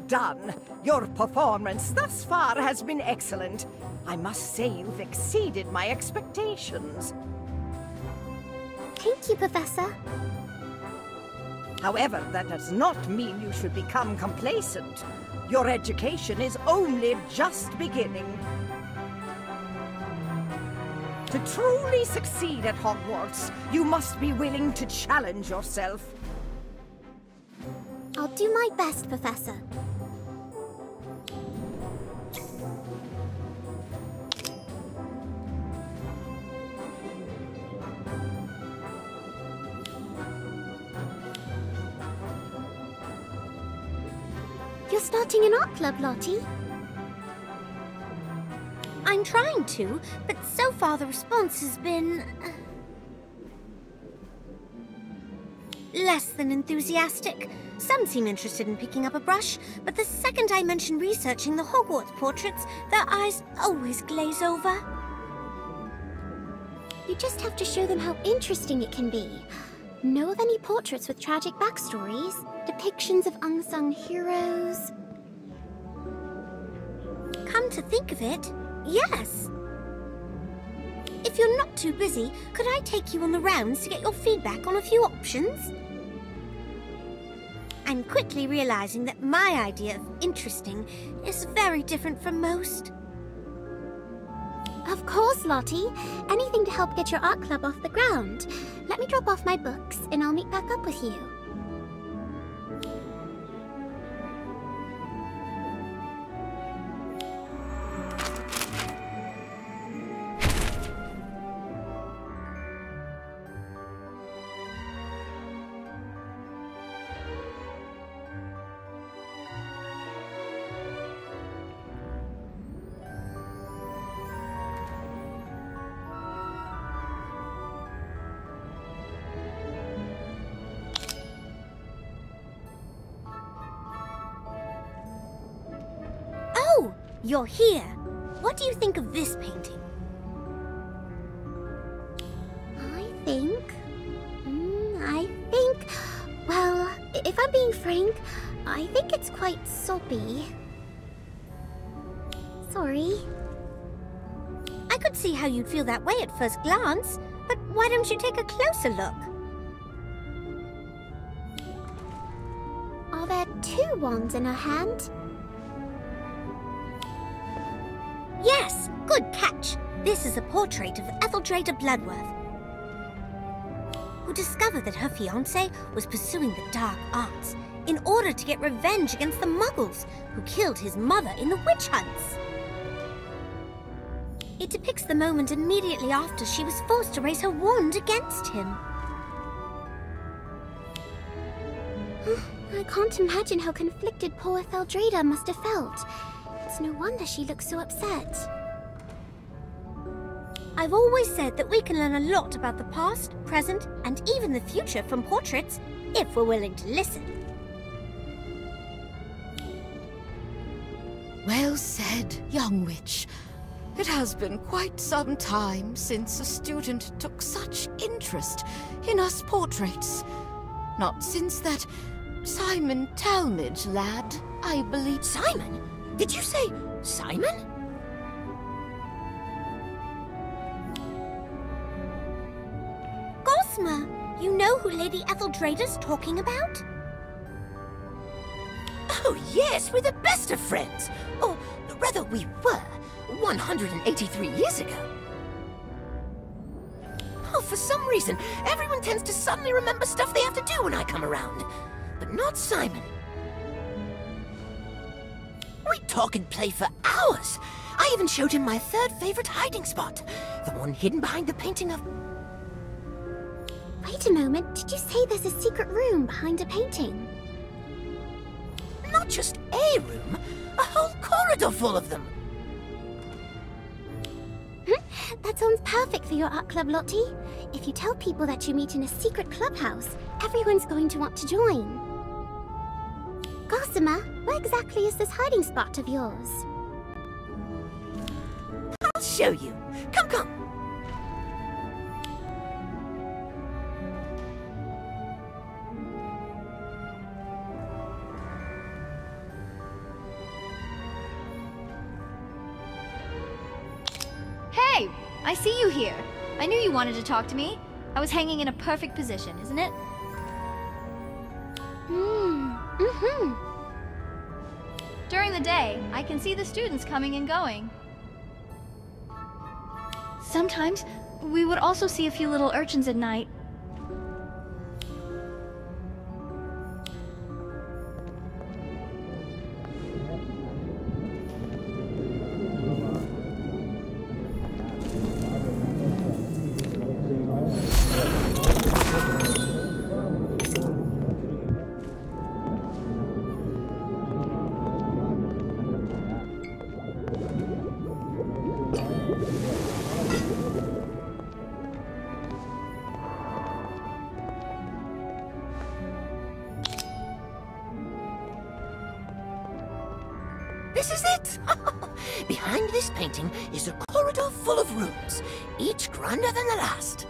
done. Your performance thus far has been excellent. I must say you've exceeded my expectations. Thank you, Professor. However, that does not mean you should become complacent. Your education is only just beginning. To truly succeed at Hogwarts, you must be willing to challenge yourself. I'll do my best, Professor. You're starting an art club, Lottie? I'm trying to, but so far the response has been... less than enthusiastic. Some seem interested in picking up a brush, but the second I mention researching the Hogwarts portraits, their eyes always glaze over. You just have to show them how interesting it can be. Know of any portraits with tragic backstories? Depictions of unsung heroes? Come to think of it, yes. If you're not too busy, could I take you on the rounds to get your feedback on a few options? I'm quickly realizing that my idea of interesting is very different from most. Of course, Lottie. Anything to help get your art club off the ground. Let me drop off my books and I'll meet back up with you. You're here. What do you think of this painting? I think... Well, if I'm being frank, I think it's quite soppy. Sorry. I could see how you'd feel that way at first glance, but why don't you take a closer look? Are there two wands in her hand? Yes, good catch. This is a portrait of Etheldreda Bloodworth, who discovered that her fiancé was pursuing the dark arts in order to get revenge against the Muggles who killed his mother in the witch hunts. It depicts the moment immediately after she was forced to raise her wand against him. I can't imagine how conflicted poor Etheldreda must have felt. It's no wonder she looks so upset. I've always said that we can learn a lot about the past, present, and even the future from portraits, if we're willing to listen. Well said, young witch. It has been quite some time since a student took such interest in us portraits. Not since that Simon Talmadge lad, I believe. Simon? Did you say Simon? Gosma, you know who Lady Etheldreda's talking about? Oh yes, we're the best of friends. Or rather we were, 183 years ago. Oh, for some reason, everyone tends to suddenly remember stuff they have to do when I come around. But not Simon. We talk and play for hours. I even showed him my third favorite hiding spot. The one hidden behind the painting of... Wait a moment, did you say there's a secret room behind a painting? Not just a room, a whole corridor full of them. That sounds perfect for your art club, Lottie. If you tell people that you meet in a secret clubhouse, everyone's going to want to join. Gossamer, where exactly is this hiding spot of yours? I'll show you. Come, come. I see you here. I knew you wanted to talk to me. I was hanging in a perfect position, isn't it? During the day, I can see the students coming and going. Sometimes, we would also see a few little urchins at night. This is it! Behind this painting is a corridor full of rooms, each grander than the last.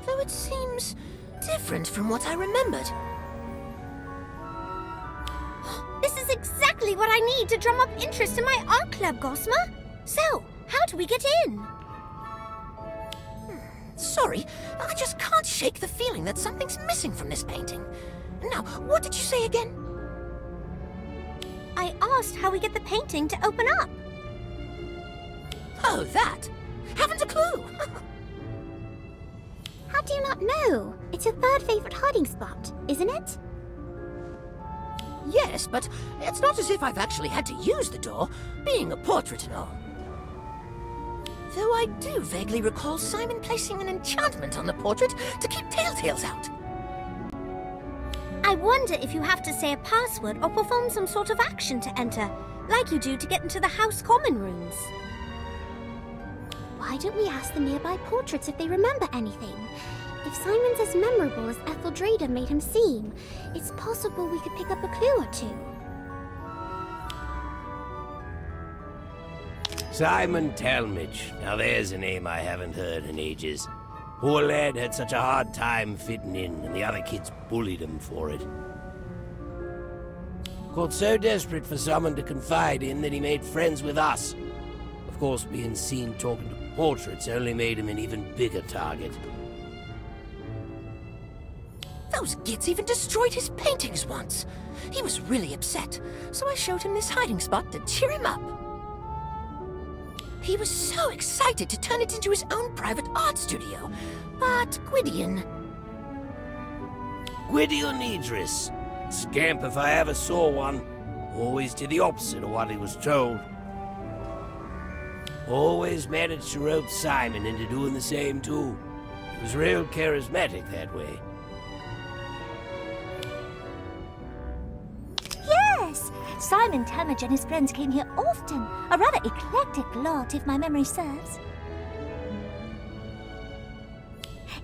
Though it seems different from what I remembered. This is exactly what I need to drum up interest in my art club, Gosma. So, how do we get in? Sorry, I just can't shake the feeling that something's missing from this painting. Now, what did you say again? I asked how we get the painting to open up. Oh, that? Haven't a clue. How do you not know? It's your third favorite hiding spot, isn't it? Yes, but it's not as if I've actually had to use the door, being a portrait and all. Though I do vaguely recall Simon placing an enchantment on the portrait to keep telltales out. I wonder if you have to say a password or perform some sort of action to enter, like you do to get into the house common rooms. Why don't we ask the nearby portraits if they remember anything? If Simon's as memorable as Etheldreda made him seem, it's possible we could pick up a clue or two. Simon Talmadge. Now there's a name I haven't heard in ages. Poor lad had such a hard time fitting in, and the other kids bullied him for it. Got so desperate for someone to confide in that he made friends with us. Of course, being seen talking to portraits only made him an even bigger target. Those gits even destroyed his paintings once. He was really upset, so I showed him this hiding spot to cheer him up. He was so excited to turn it into his own private art studio. But Gwydion... Gwydion Idris. Scamp if I ever saw one. Always did the opposite of what he was told. Always managed to rope Simon into doing the same too. He was real charismatic that way. Yes! Simon Talmadge and his friends came here often. A rather eclectic lot, if my memory serves.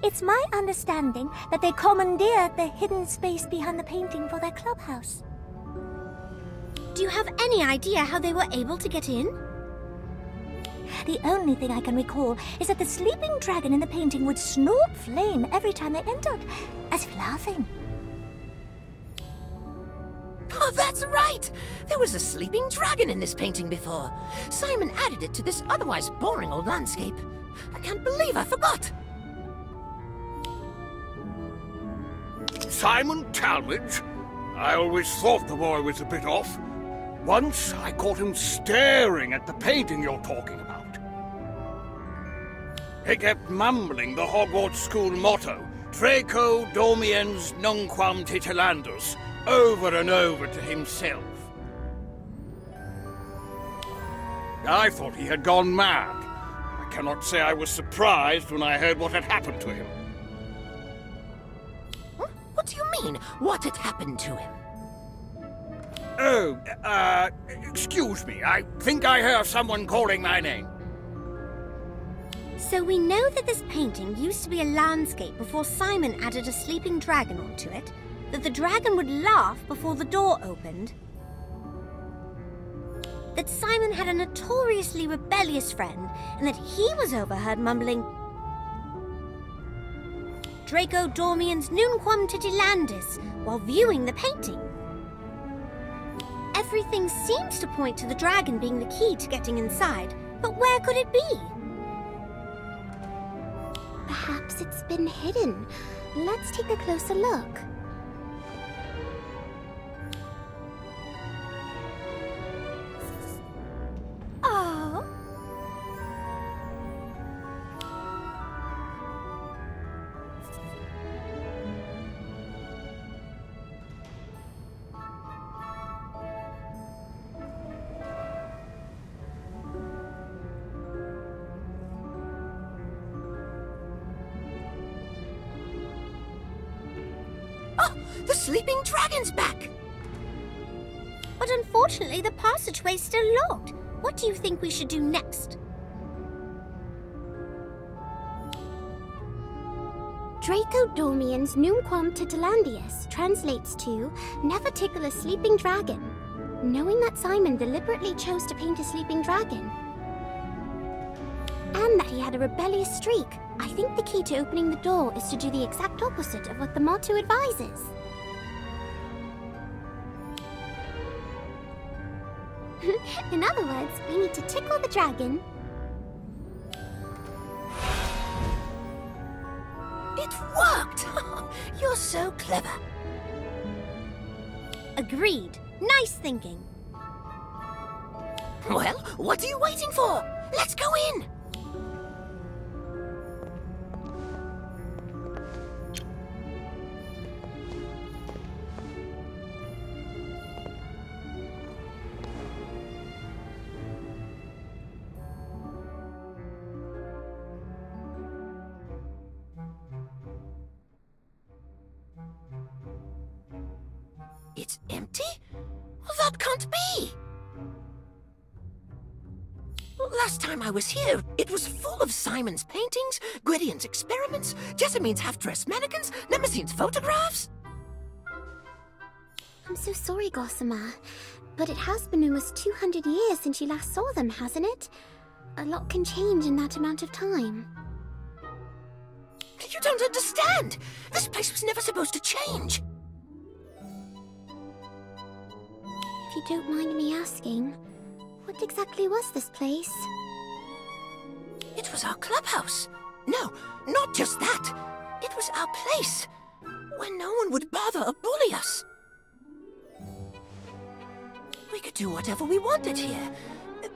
It's my understanding that they commandeered the hidden space behind the painting for their clubhouse. Do you have any idea how they were able to get in? The only thing I can recall is that the sleeping dragon in the painting would snort flame every time they entered, as if laughing. Oh, that's right! There was a sleeping dragon in this painting before. Simon added it to this otherwise boring old landscape. I can't believe I forgot. Simon Talmadge? I always thought the boy was a bit off. Once I caught him staring at the painting you're talking about. He kept mumbling the Hogwarts school motto, Draco Dormiens Nunquam Titilandus, over and over to himself. I thought he had gone mad. I cannot say I was surprised when I heard what had happened to him. What do you mean, what had happened to him? Oh, excuse me. I think I hear someone calling my name. So we know that this painting used to be a landscape before Simon added a sleeping dragon onto it, that the dragon would laugh before the door opened, that Simon had a notoriously rebellious friend, and that he was overheard mumbling Draco Dormiens Nunquam Titilandis while viewing the painting. Everything seems to point to the dragon being the key to getting inside, But where could it be? Perhaps it's been hidden. Let's take a closer look. Oh. The sleeping dragon's back! But unfortunately, the passageway's still locked. What do you think we should do next? Draco Dormien's Numquam Titilandius translates to never tickle a sleeping dragon. Knowing that Simon deliberately chose to paint a sleeping dragon, and that he had a rebellious streak, I think the key to opening the door is to do the exact opposite of what the motto advises. In other words, we need to tickle the dragon. It worked! You're so clever. Agreed. Nice thinking. Well, what are you waiting for? Let's go in! It's empty? Well, that can't be! Last time I was here, it was full of Simon's paintings, Gwydion's experiments, Jessamine's half-dressed mannequins, Nemesine's photographs. I'm so sorry, Gossamer, but it has been almost 200 years since you last saw them, hasn't it? A lot can change in that amount of time. You don't understand! This place was never supposed to change! If you don't mind me asking, what exactly was this place? It was our clubhouse. No, not just that. It was our place, where no one would bother or bully us. We could do whatever we wanted here.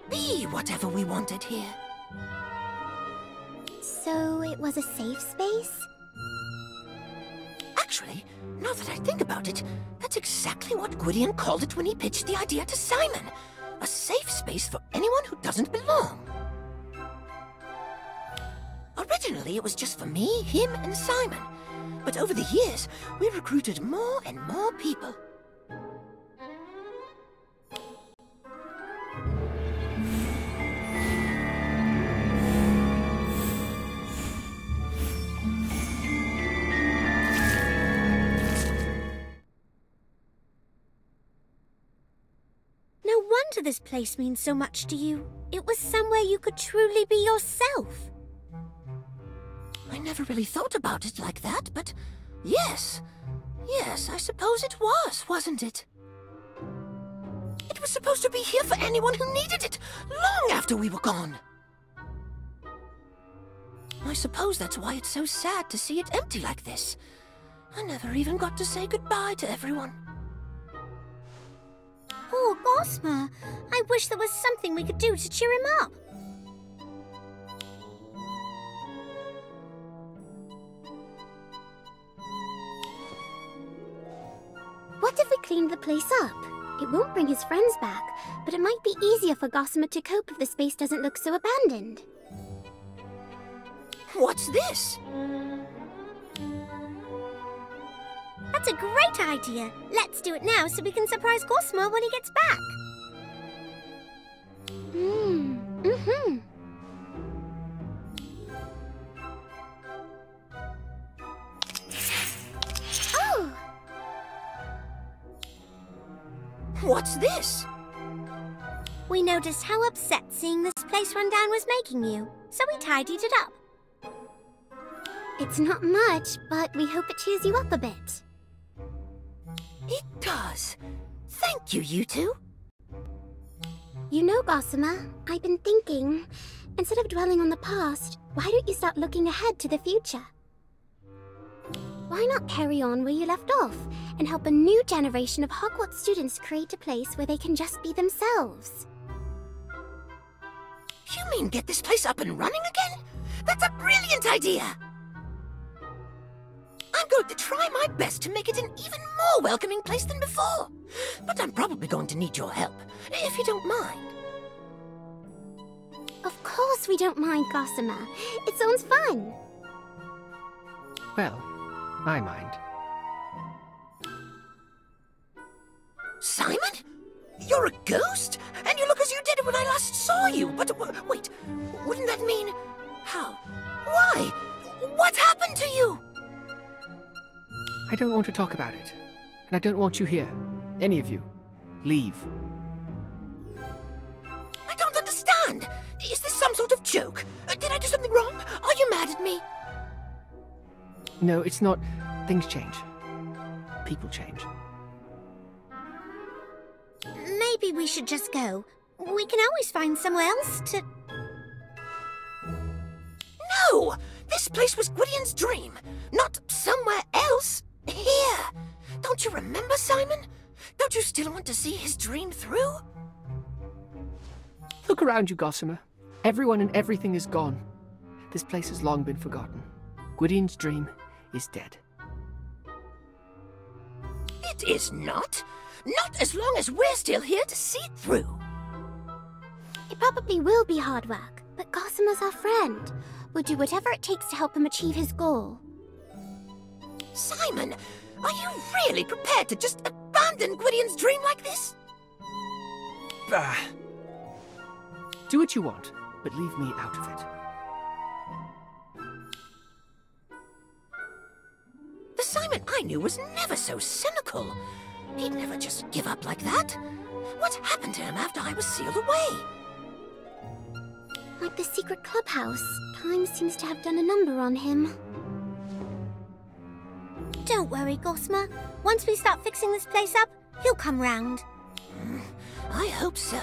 Be whatever we wanted here. So it was a safe space? Actually, now that I think about it, that's exactly what Gwydion called it when he pitched the idea to Simon. A safe space for anyone who doesn't belong. Originally, it was just for me, him, and Simon. But over the years, we recruited more and more people. No wonder this place means so much to you. It was somewhere you could truly be yourself. I never really thought about it like that, but yes. Yes, I suppose it was, wasn't it? It was supposed to be here for anyone who needed it, long after we were gone. I suppose that's why it's so sad to see it empty like this. I never even got to say goodbye to everyone. Poor Gossamer. I wish there was something we could do to cheer him up. What if we cleaned the place up? It won't bring his friends back, but it might be easier for Gossamer to cope if the space doesn't look so abandoned. What's this? That's a great idea. Let's do it now so we can surprise Gossamer when he gets back. Oh! What's this? We noticed how upset seeing this place run down was making you, so we tidied it up. It's not much, but we hope it cheers you up a bit. It does. Thank you, you two. You know, Gossamer, I've been thinking, instead of dwelling on the past, why don't you start looking ahead to the future? Why not carry on where you left off and help a new generation of Hogwarts students create a place where they can just be themselves? You mean get this place up and running again? That's a brilliant idea! I'm going to try my best to make it an even more welcoming place than before. But I'm probably going to need your help, if you don't mind. Of course we don't mind, Gossamer. It sounds fun. Well, I mind. Simon? You're a ghost? And you look as you did when I last saw you. But wait, wouldn't that mean... How? Why? What happened to you? I don't want to talk about it. And I don't want you here. Any of you. Leave. I don't understand. Is this some sort of joke? Did I do something wrong? Are you mad at me? No, it's not. Things change. People change. Maybe we should just go. We can always find somewhere else to... No! This place was Gwydion's dream, not somewhere else. Here! Don't you remember, Simon? Don't you still want to see his dream through? Look around you, Gossamer. Everyone and everything is gone. This place has long been forgotten. Gwydion's dream is dead. It is not. Not as long as we're still here to see it through. It probably will be hard work, but Gossamer's our friend. We'll do whatever it takes to help him achieve his goal. Simon, are you really prepared to just abandon Gwydion's dream like this? Do what you want, but leave me out of it. The Simon I knew was never so cynical. He'd never just give up like that. What happened to him after I was sealed away? Like the secret clubhouse, time seems to have done a number on him. Don't worry, Gossamer. Once we start fixing this place up, he'll come round. I hope so.